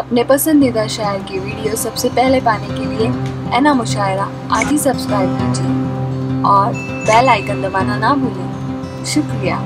अपने पसंदीदा शायर की वीडियो सबसे पहले पाने के लिए एना मुशायरा आज ही सब्सक्राइब कीजिए और बेल आइकन दबाना ना भूलें। शुक्रिया।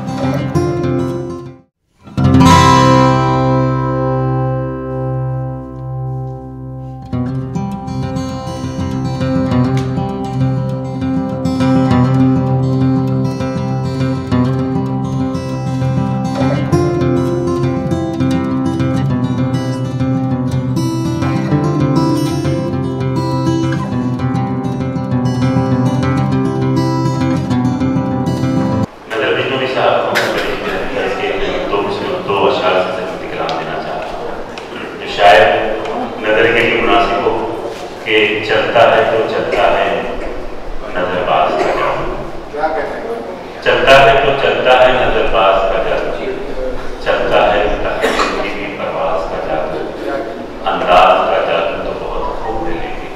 चलता है तो चलता है नजरबाज का जादू, चलता है तो चलता है नजरबाज का जादू, चलता है तकदीर की परवाज का जादू, अंदाज का जादू तो बहुत खूब है लेकिन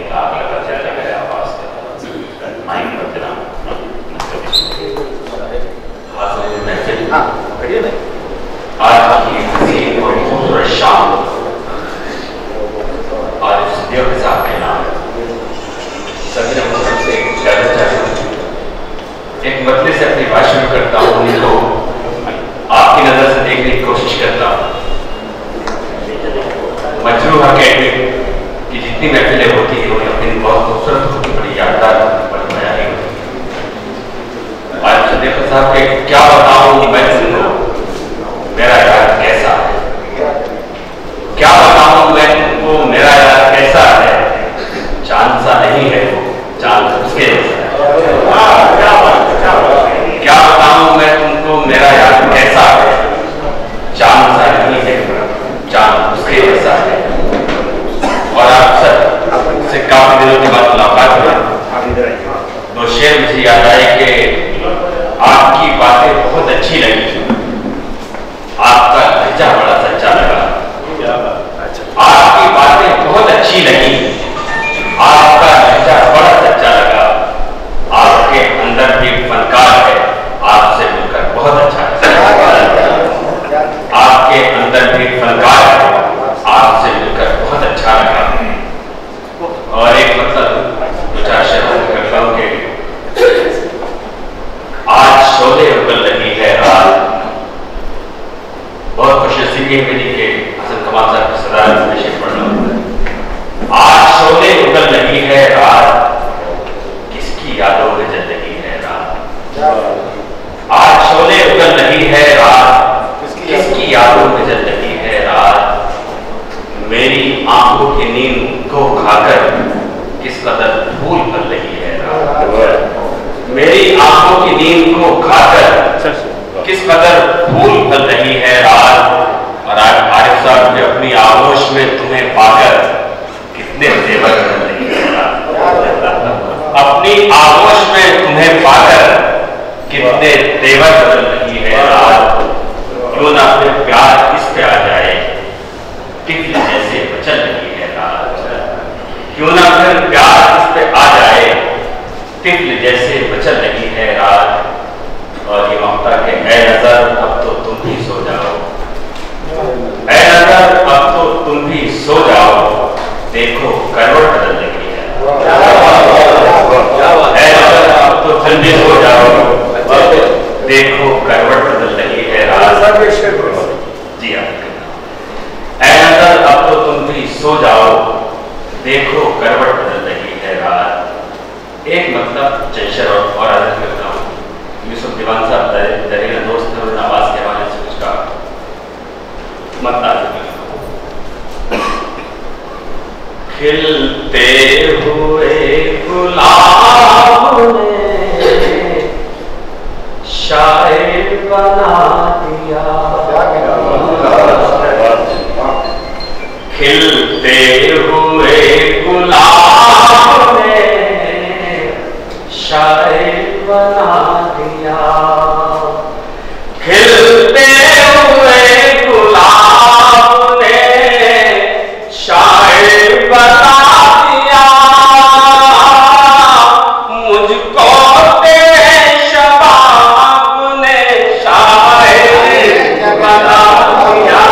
एक आग लगा चला गया आवाज का माइक पर देना आज की हसीन और खूबसूरत शाम और इस वीडियो के साथ कहना सभी से जाना चाहता हूँ। एक मतले से अपनी बात शुरू करता हूँ, उनको आपकी नजर से देखने की कोशिश करता हूँ। मजरूह अकेडमी की जितनी महफिलें होती है उन्हें अपनी बहुत खूबसूरत होती, बड़ी यादगार होती, बड़ी मयारी होती। आज देखो साहब के क्या बताऊँ मैं तुमको मेरा यार कैसा है, क्या बताऊँ मैं तुमको मेरा यार कैसा है, चांद सा नहीं है वो, चांद उसके जैसा है। क्या बताऊँ मैं तुमको मेरा यार कैसा है, चांद सा नहीं है, चांद उसके जैसा है। और आप सब से काफी दिनों के बाद मुलाकात हुई, दो शेर मुझे याद आए कि आपकी बातें बहुत अच्छी लगी, आपका लहजा बड़ा सच्चा लगा, आपकी बातें बहुत अच्छी लगी, आपका लहजा बड़ा सच्चा लगा, आपके अंदर भी फनकार है, आपसे मिलकर बहुत अच्छा लगा, आपके अंदर भी फनकार है, आपसे मिलकर बहुत अच्छा लगा। और एक मतलब दो चार शब्द करता हूँ कि आज शोले उगल रही है रात, बहुत खुशनसीबी है मेरी के हसन कमाल साहब की सदारत में शेर पढ़ रहा हूँ। आज शोले उगल रही है रात, किसकी यादों में जल रही है रात, आज शोले उगल रही है रात, किसकी यादों में जल रही है रात, मेरी आंखों की नींद को खाकर किस कदर फूल भर रही है रात, मेरी आंखों की नींद को खाकर किस कदर फूल भर रही है रात। और आरिफ साहब ने अपनी आगोश में तुम्हें पाकर कितने तेवर कर रही है रात, अपनी आगोश में तुम्हें पाकर कितने तेवर बदल रही है रात। क्यों ना अपने प्यार इस पे आ जाए, टिफिन जैसे बचल रही है रात, क्यों ना फिर प्यार इस पे आ जाए, टिफिन जैसे बचल रही है रात। और ये ममता के ऐ नजर अब तो तुम भी सो जाओ, ऐ नजर अब तो तुम भी सो जाओ, देखो करवट बदल रही है, ऐ नजर अब तो तुम भी सो जाओ, देखो करवट बदल रही है रात। जी हाँ, ऐ नजर अब तो तुम भी सो जाओ, देखो करवट बदल रही है रात। एक मतलब जयशर और आदत करता हूँ, यूसुफ दीवान साहब दरिया दोस्त ने उन्होंने आवाज के हवाले से कुछ कहा, मत खिलते हुए गुलाब ने शायर बना दिया, खिलते हुए गुलाब ने शायर बना दिया, खिलते हुए गुलाब ने शायर बना दिया, मुझको तेरे शबाब ने शायर बना दिया,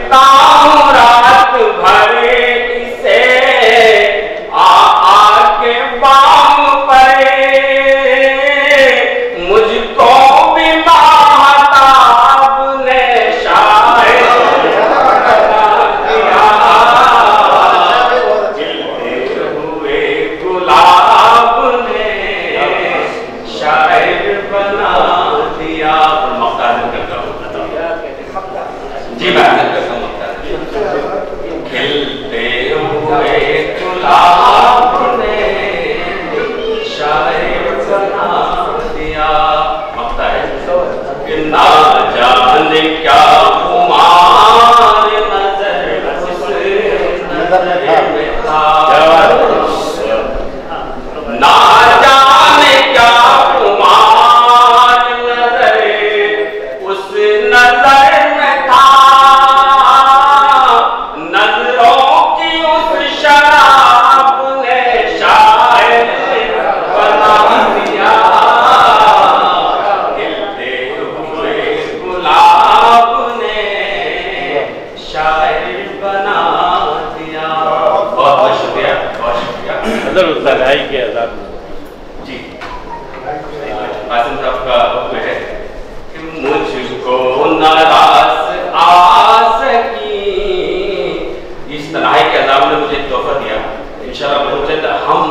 लिखता हूँ रात भर इसे आके बाम पर मुझको भी महताब ने शायर बना दिया, खिलते हुए गुलाब ने शायर बना दिया। जी मैं खिलते हुए गुलाब ने शायर बना दिया। मकता है कि ना जाने क्या खुमार नजर में था, ना जाने क्या खुमार नजर उस नजर में था, नजरों की उस शराब ने शायर बना दिया, खिलते हुए गुलाब ने शायर बना दिया। बहुत बहुत शुक्रिया, बहुत शुक्रिया। के आजाद जी आसिम साहब का वक्त है कि मुझको नाराज आ सकी, इस तनाई के अजाब ने मुझे तोहफा दिया। इंशाल्लाह बहुत जल्द हम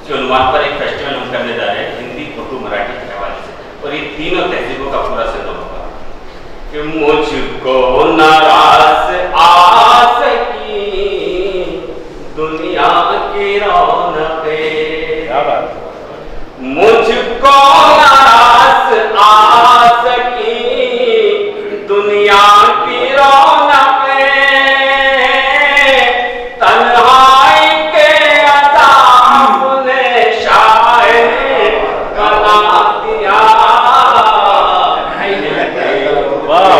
के उन्वान पर एक फेस्टिवल हम करने जा रहे हैं, हिंदी, उर्दू, मराठी के हवाले से, और ये तीनों तहजीबों का पूरा संगम होगा कि मुझको नाराज आ सकी दुनिया की रौनकें, मुझको नाराज आ सकी दुनिया की रौनकें, तन्हाई के अज़ाब ने शायर बना दिया। वाह,